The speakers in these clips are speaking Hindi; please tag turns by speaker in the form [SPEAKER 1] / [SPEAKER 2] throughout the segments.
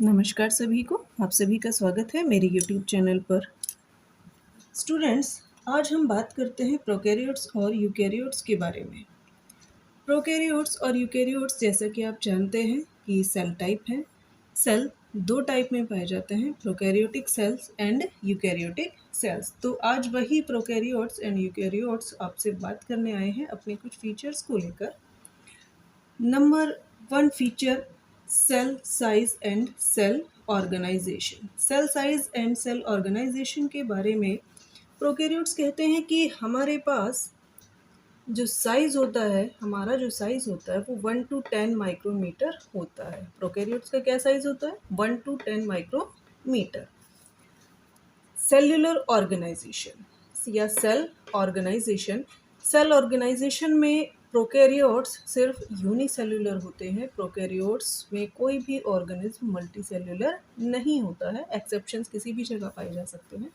[SPEAKER 1] नमस्कार सभी को, आप सभी का स्वागत है मेरे यूट्यूब चैनल पर। स्टूडेंट्स, आज हम बात करते हैं प्रोकैरियोट्स और यूकैरियोट्स के बारे में। प्रोकैरियोट्स और यूकैरियोट्स जैसा कि आप जानते हैं कि सेल टाइप है। सेल दो टाइप में पाए जाते हैं, prokaryotic cells and eukaryotic cells. तो आज वही प्रोकैरियोट्स एंड यूकैरियोट्स आपसे बात करने आए हैं अपने कुछ फीचर्स को लेकर। Number 1 feature, cell size and cell organisation. Cell size and cell organisation के बारे में प्रोकैरियोट्स कहते हैं कि हमारे पास जो साइज होता है, हमारा जो साइज होता है वो 1 to 10 माइक्रोमीटर होता है। प्रोकैरियोट्स का क्या साइज होता है? 1 to 10 माइक्रोमीटर। सेल्यूलर ऑर्गेनाइजेशन या सेल ऑर्गेनाइजेशन। सेल ऑर्गेनाइजेशन में प्रोकैरियोट्स सिर्फ यूनिसेल्यूलर होते हैं। प्रोकैरियोट्स में कोई भी ऑर्गेनिज्म मल्टीसेल्यूलर नहीं होता है। एक्सेप्शंस किसी भी जगह पाए जा सकते हैं,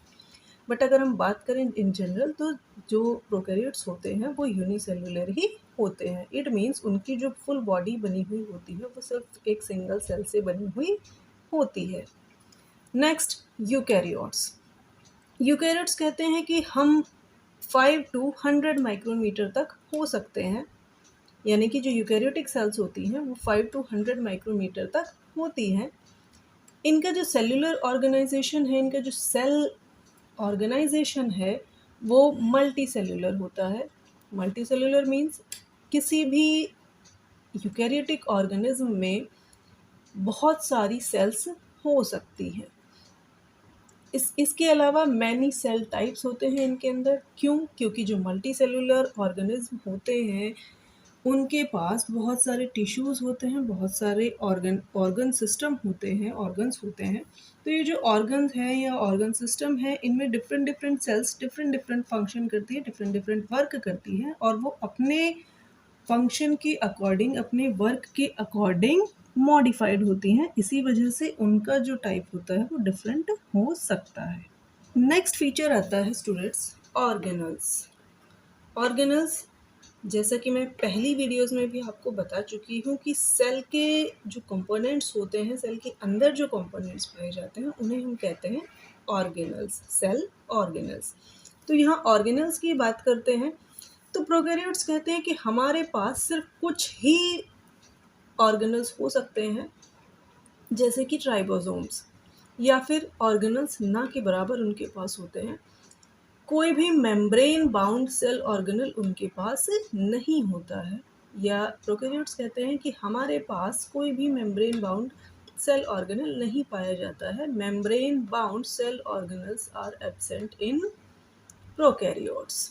[SPEAKER 1] बट अगर हम बात करें इन जनरल तो जो प्रोकैरियोट्स होते हैं वो यूनिसेल्यूलर ही होते हैं। इट मीन्स उनकी जो फुल बॉडी बनी हुई होती है वो सिर्फ एक सिंगल सेल से बनी हुई होती है। Next, eukaryotes. यूकैरियोट्स कहते हैं कि हम 5 to 100 माइक्रोमीटर तक हो सकते हैं, यानी कि जो यूकैरियोटिक सेल्स होती हैं वो 5 to 100 माइक्रोमीटर तक होती हैं। इनका जो सेल्यूलर ऑर्गेनाइजेशन है, इनका जो सेल ऑर्गेनाइजेशन है वो मल्टी सेल्यूलर होता है। मल्टी सेल्यूलर मीन्स किसी भी यूकैरियोटिक ऑर्गेनिज्म में बहुत सारी सेल्स हो सकती हैं। इसके अलावा मैनी सेल टाइप्स होते हैं इनके अंदर। क्यों? क्योंकि जो मल्टी सेलुलर ऑर्गेनिज्म होते हैं उनके पास बहुत सारे टिश्यूज़ होते हैं, बहुत सारे ऑर्गन सिस्टम होते हैं, ऑर्गन्स होते हैं। तो ये जो ऑर्गन्स हैं या ऑर्गन सिस्टम है, इनमें different different cells different different function करती है, डिफरेंट डिफरेंट वर्क करती हैं, और वो अपने फंक्शन के अकॉर्डिंग, अपने वर्क के अकॉर्डिंग मॉडिफाइड होती हैं। इसी वजह से उनका जो टाइप होता है वो डिफरेंट हो सकता है। नेक्स्ट फीचर आता है स्टूडेंट्स, ऑर्गेनल्स। ऑर्गेनल्स, जैसा कि मैं पहली वीडियोस में भी आपको बता चुकी हूँ कि सेल के जो कंपोनेंट्स होते हैं, सेल के अंदर जो कंपोनेंट्स पाए जाते हैं उन्हें हम कहते हैं ऑर्गेनल्स, सेल ऑर्गेनल्स। तो यहाँ ऑर्गेनल्स की बात करते हैं तो प्रोकैरियोट्स कहते हैं कि हमारे पास सिर्फ कुछ ही ऑर्गेनल्स हो सकते हैं, जैसे कि ट्राइबोसोम्स, या फिर ऑर्गेनल्स ना के बराबर उनके पास होते हैं। कोई भी मेम्ब्रेन बाउंड सेल ऑर्गेनल उनके पास नहीं होता है। या प्रोकैरियोट्स कहते हैं कि हमारे पास कोई भी मेम्ब्रेन बाउंड सेल ऑर्गेनल नहीं पाया जाता है। Membrane bound cell organelles are absent in prokaryotes.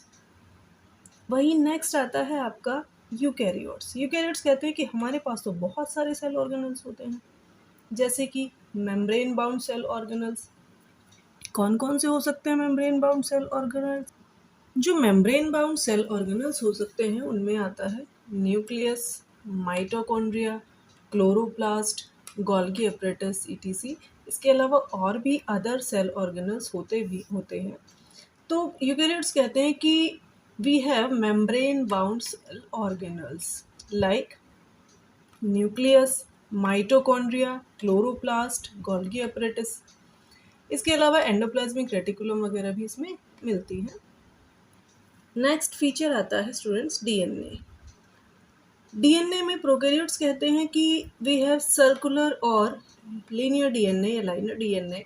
[SPEAKER 1] वही नेक्स्ट आता है आपका यूकैरियोट्स। यूकैरियोट्स कहते हैं कि हमारे पास तो बहुत सारे सेल ऑर्गेनल्स होते हैं, जैसे कि मेम्ब्रेन बाउंड सेल ऑर्गेनल्स। कौन कौन से हो सकते हैं मेम्ब्रेन बाउंड सेल ऑर्गेनल्स? जो मेम्ब्रेन बाउंड सेल ऑर्गेनल्स हो सकते हैं उनमें आता है nucleus, mitochondria, chloroplast, Golgi apparatus etc. इसके अलावा और भी अदर सेल ऑर्गेनल्स होते हैं। तो यूकैरियोट्स कहते हैं कि we have membrane bound cell organelles like nucleus, mitochondria, chloroplast, Golgi apparatus. इसके अलावा एंडोप्लाज्मिक रेटिकुलम वगैरह भी इसमें मिलती हैं। नेक्स्ट फीचर आता है स्टूडेंट्स डीएनए। डीएनए में प्रोकैरियोट्स कहते हैं कि वी हैव सर्कुलर और लीनियर डीएनए या liner DNA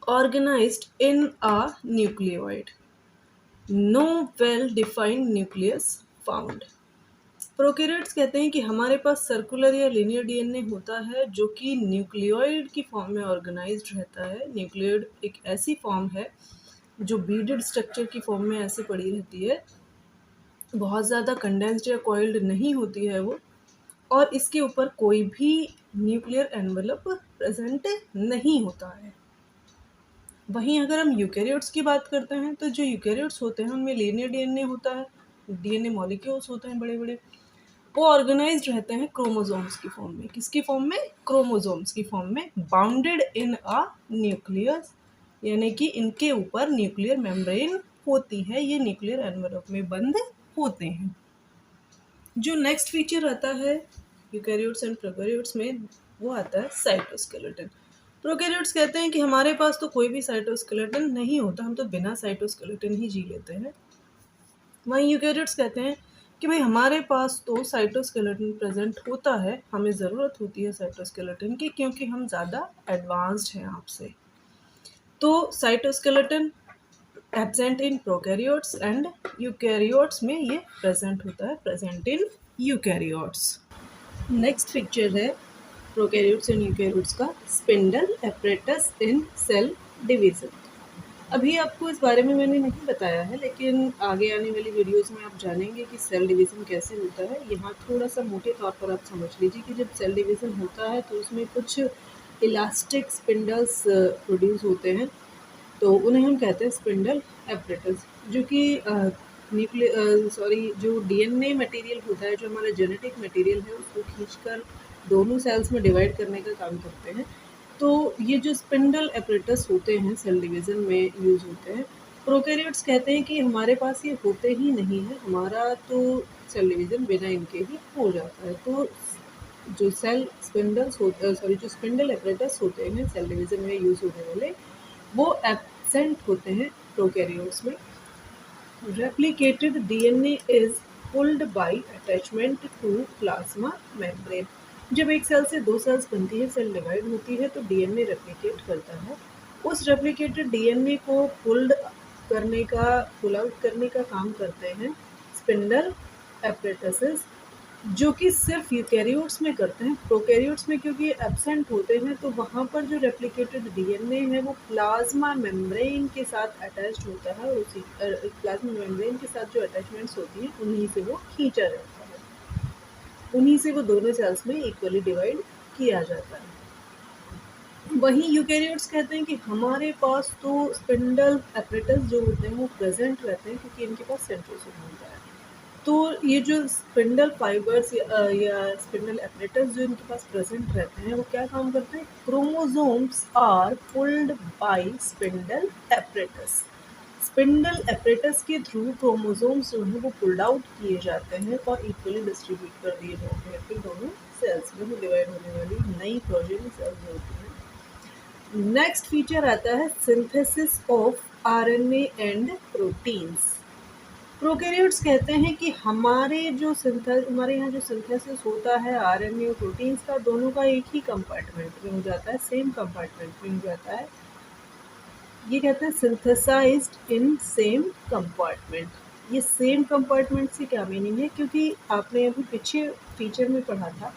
[SPEAKER 1] organized in a nucleoid, no well defined nucleus found. Prokaryotes कहते हैं कि हमारे पास सर्कुलर या लीनियर डीएनए होता है जो कि न्यूक्लियोइड की फॉर्म में ऑर्गेनाइज्ड रहता है। न्यूक्लियोइड एक ऐसी फॉर्म है जो बीडेड स्ट्रक्चर की फॉर्म में ऐसे पड़ी रहती है, बहुत ज़्यादा कंडेंस्ड या कॉइल्ड नहीं होती है वो, और इसके ऊपर कोई भी न्यूक्लियर एनवेलप प्रेजेंट नहीं होता है। वहीं अगर हम यूकैरियोट्स की बात करते हैं तो जो यूकैरियोट्स होते हैं उनमें लीनियर डीएनए होता है, डीएनए मॉलिक्यूल्स होते हैं बड़े बड़े। वो ऑर्गेनाइज्ड रहते हैं क्रोमोसोम्स की फॉर्म में। किसकी फॉर्म में? क्रोमोसोम्स की फॉर्म में, बाउंडेड इन अ न्यूक्लियस, यानी कि इनके ऊपर न्यूक्लियर मेम्ब्रेन होती है, ये न्यूक्लियर एनवेलप में बंद होते हैं। जो नेक्स्ट फीचर आता है यूकैरियोट्स एंड प्रोकैरियोट्स में, वो आता है साइटोस्केलेटन। प्रोकैरियोट्स कहते हैं कि हमारे पास तो कोई भी साइटोस्केलेटन नहीं होता, हम तो बिना साइटोस्केलेटन ही जी लेते हैं। वहीं यूकैरियोट्स कहते हैं कि भाई हमारे पास तो साइटोस्केलेटन प्रेजेंट होता है, हमें ज़रूरत होती है साइटोस्केलेटन की क्योंकि हम ज़्यादा एडवांस्ड हैं आपसे। तो cytoskeleton absent in prokaryotes and eukaryotes में ये प्रेजेंट होता है, present in eukaryotes. Next picture है प्रोकैरियोट्स एंड यूकैरियोट्स का, स्पिंडल एपरेटस इन सेल डिवीजन। अभी आपको इस बारे में मैंने नहीं बताया है, लेकिन आगे आने वाली वीडियोस में आप जानेंगे कि सेल डिवीज़न कैसे होता है। यहाँ थोड़ा सा मोटे तौर पर आप समझ लीजिए कि जब सेल डिवीज़न होता है तो उसमें कुछ इलास्टिक स्पिंडल्स प्रोड्यूस होते हैं, तो उन्हें हम कहते हैं स्पिंडल एपरेटस, जो कि जो डीएनए मटेरियल होता है, जो हमारा जेनेटिक मटेरियल है, उसको खींचकर दोनों सेल्स में डिवाइड करने का काम करते हैं। तो ये जो स्पिंडल एपरेटस होते हैं सेल डिवीज़न में यूज़ होते हैं। प्रोकैरियोट्स कहते हैं कि हमारे पास ये होते ही नहीं है, हमारा तो सेल डिवीज़न बिना इनके ही हो जाता है। तो जो जो स्पिंडल एपरेटस होते हैं सेल डिवीज़न में यूज़ होने वाले, वो एब्सेंट होते हैं प्रोकैरियोट्स में। Replicated DNA is pulled by attachment to plasma membrane। जब एक सेल से दो सेल्स बनती है, सेल डिवाइड होती है, तो डीएनए रेप्लिकेट करता है। उस रेप्लिकेटेड डीएनए को पुल आउट करने का काम करते हैं स्पिंडल एपरेटसेस, जो कि सिर्फ यूकैरियोट्स में करते हैं। प्रोकैरियोट्स में क्योंकि एब्सेंट होते हैं, तो वहाँ पर जो रेप्लिकेटेड डीएनए है वो प्लाज्मा मेम्ब्रेन के साथ अटैच्ड होता है, और उसी प्लाज्मा मेम्ब्रेन के साथ जो अटैचमेंट्स होती हैं उन्हीं से वो खींचा जाता है, उन्हीं से वो दोनों सेल्स में इक्वली डिवाइड किया जाता है। वहीं यूकैरियोट्स कहते हैं कि हमारे पास तो स्पिंडल एपरेटस जो होते हैं वो प्रेजेंट रहते हैं, क्योंकि इनके पास सेंट्रोसोम होता है। तो ये जो स्पिंडल फाइबर्स या स्पिंडल एपरेटस जो इनके पास प्रेजेंट रहते हैं, वो क्या काम करते हैं? Chromosomes are pulled by spindle apparatus. Spindle apparatus के थ्रू क्रोमोसोम्स जो हैं वो पुल्ड आउट किए जाते हैं और इक्वली डिस्ट्रीब्यूट कर दिए जाते हैं फिर दोनों सेल्स में डिवाइड होने वाली नई प्रोजेनी सेल्स होती हैं। नेक्स्ट फीचर आता है synthesis of RNA and proteins. Prokaryotes कहते हैं कि हमारे यहाँ जो सिंथेसिस होता है आरएनए और प्रोटीन्स का, दोनों का एक ही कंपार्टमेंट में हो जाता है, सेम कंपार्टमेंट में हो जाता है। ये कहते हैं सिंथेसाइज्ड इन सेम कंपार्टमेंट। ये सेम कंपार्टमेंट से क्या मीनिंग है? क्योंकि आपने अभी पीछे फीचर में पढ़ा था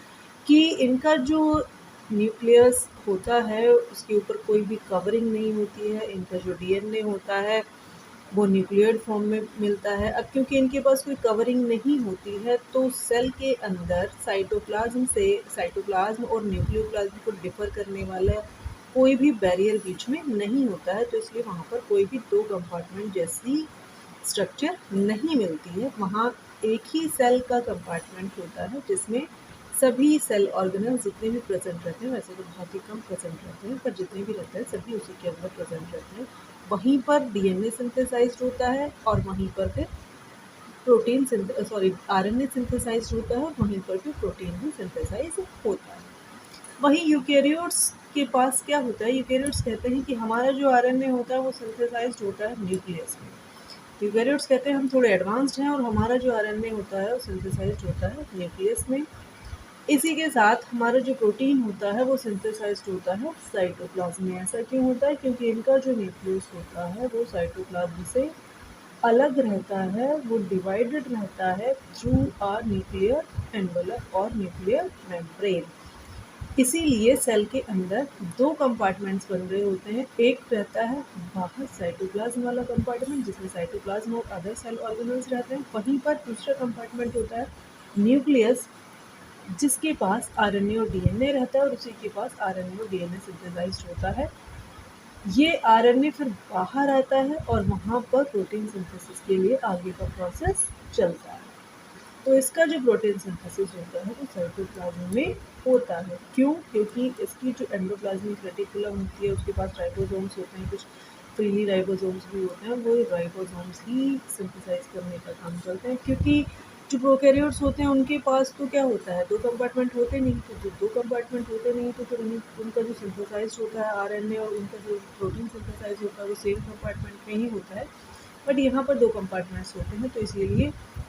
[SPEAKER 1] कि इनका जो न्यूक्लियस होता है उसके ऊपर कोई भी कवरिंग नहीं होती है, इनका जो डीएनए होता है वो न्यूक्लियड फॉर्म में मिलता है। अब क्योंकि इनके पास कोई कवरिंग नहीं होती है, तो सेल के अंदर साइटोप्लाज्म और न्यूक्लियोप्लाज्म को डिफर करने वाला कोई भी बैरियर बीच में नहीं होता है, तो इसलिए वहाँ पर कोई भी दो कंपार्टमेंट जैसी स्ट्रक्चर नहीं मिलती है। वहाँ एक ही सेल का कंपार्टमेंट होता है जिसमें सभी सेल ऑर्गेनल्स जितने भी प्रेजेंट रहते हैं, वैसे तो बहुत ही कम प्रेजेंट रहते हैं, पर जितने भी रहते हैं सभी उसी के अंदर प्रेजेंट रहते हैं। वहीं पर डीएनए सिंथेसाइज्ड होता है और वहीं पर फिर आरएनए सिंथेसाइज्ड होता है, वहीं पर फिर प्रोटीन भी सिंथेसाइज होता है। वहीं यूकैरियोट्स के पास क्या होता है? यूकैरियोट्स कहते हैं कि हमारा जो आरएनए होता है वो सिंथेसाइज्ड होता है न्यूक्लियस में। यूकैरियोट्स कहते हैं हम थोड़े एडवांस्ड हैं और हमारा जो आरएनए होता है वो सिंथेसाइज्ड होता है न्यूक्लियस में। इसी के साथ हमारा जो प्रोटीन होता है वो सिंथेसाइज्ड होता है साइटोप्लाज्म में। ऐसा क्यों होता है? क्योंकि इनका जो न्यूक्लियस होता है वो साइटोप्लाज्म से अलग रहता है, वो डिवाइडेड रहता है थ्रू अ न्यूक्लियर एनवेलप और न्यूक्लियर मेम्ब्रेन। इसीलिए सेल के अंदर दो कंपार्टमेंट्स बन रहे होते हैं। एक रहता है बाहर साइटोप्लाज्म वाला कंपार्टमेंट जिसमें साइटोप्लाज्म और अदर सेल ऑर्गेनल्स रहते हैं, वहीं पर दूसरा कंपार्टमेंट होता है न्यूक्लियस, जिसके पास आरएनए और डीएनए रहता है और उसी के पास आरएनए और डीएनए सिंथेसाइज्ड होता है। ये आरएनए फिर बाहर आता है और वहाँ पर प्रोटीन सिंथेसिस के लिए आगे का प्रोसेस चलता है। तो इसका जो प्रोटीन सिंथेसिस होता है वो साइटोप्लाज्म में होता है। क्यों? क्योंकि इसकी जो एंडोप्लाज्मिक रेटिकुलम होती है उसके पास राइबोसोम्स होते हैं, कुछ फ्रीली राइबोसोम्स भी होते हैं, वो राइबोसोम्स ही सिंथेसाइज करने का काम करते हैं। क्योंकि जो प्रोकैरियोट्स होते हैं उनके पास तो क्या होता है, 2 कंपार्टमेंट होते नहीं, तो जो 2 कंपार्टमेंट होते नहीं तो फिर उनका जो सिंथेसाइज़्ड होता है आरएनए और उनका जो प्रोटीन सिंथेसाइज़ होता है वो सेम कंपार्टमेंट में ही होता है। बट यहाँ पर 2 कंपार्टमेंट्स होते हैं, तो इसीलिए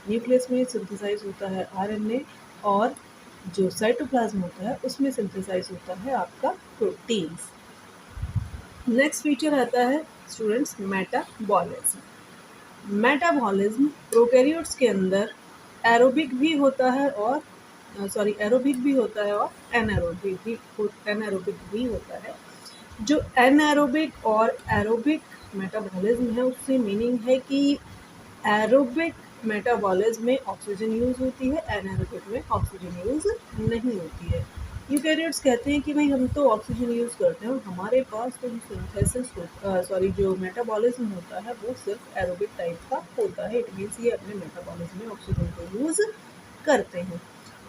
[SPEAKER 1] न्यूक्लियस में सिंथेसाइज़ होता है आरएनए और जो साइटोप्लाज्म होता है उसमें सिंथेसाइज़ होता है आपका प्रोटीन्स। नेक्स्ट फीचर आता है स्टूडेंट्स मेटाबॉलिज्म। मेटाबॉलिज्म प्रोकैरियोट्स के अंदर एरोबिक भी होता है और एरोबिक भी होता है और एनारोबिक भी होता है। जो एनारोबिक और एरोबिक मेटाबॉलिज्म है उससे मीनिंग है कि एरोबिक मेटाबॉलिज्म में ऑक्सीजन यूज़ होती है, एनारोबिक में ऑक्सीजन यूज़ नहीं होती है। यूकैरियोट्स कहते हैं कि भाई हम तो ऑक्सीजन यूज़ करते हैं और हमारे पास तो जो मेटाबॉलिज्म होता है वो सिर्फ एरोबिक टाइप का होता है। इट मीन्स ये अपने मेटाबॉलिज्म में ऑक्सीजन को यूज़ करते हैं।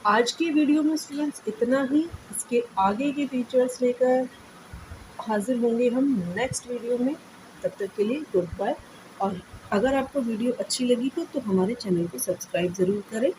[SPEAKER 1] आज की वीडियो में स्टूडेंट्स इतना ही। इसके आगे के फीचर्स लेकर हाजिर होंगे हम नेक्स्ट वीडियो में। तब तक के लिए गुड बाय। और अगर आपको वीडियो अच्छी लगी हो तो हमारे चैनल को सब्सक्राइब ज़रूर करें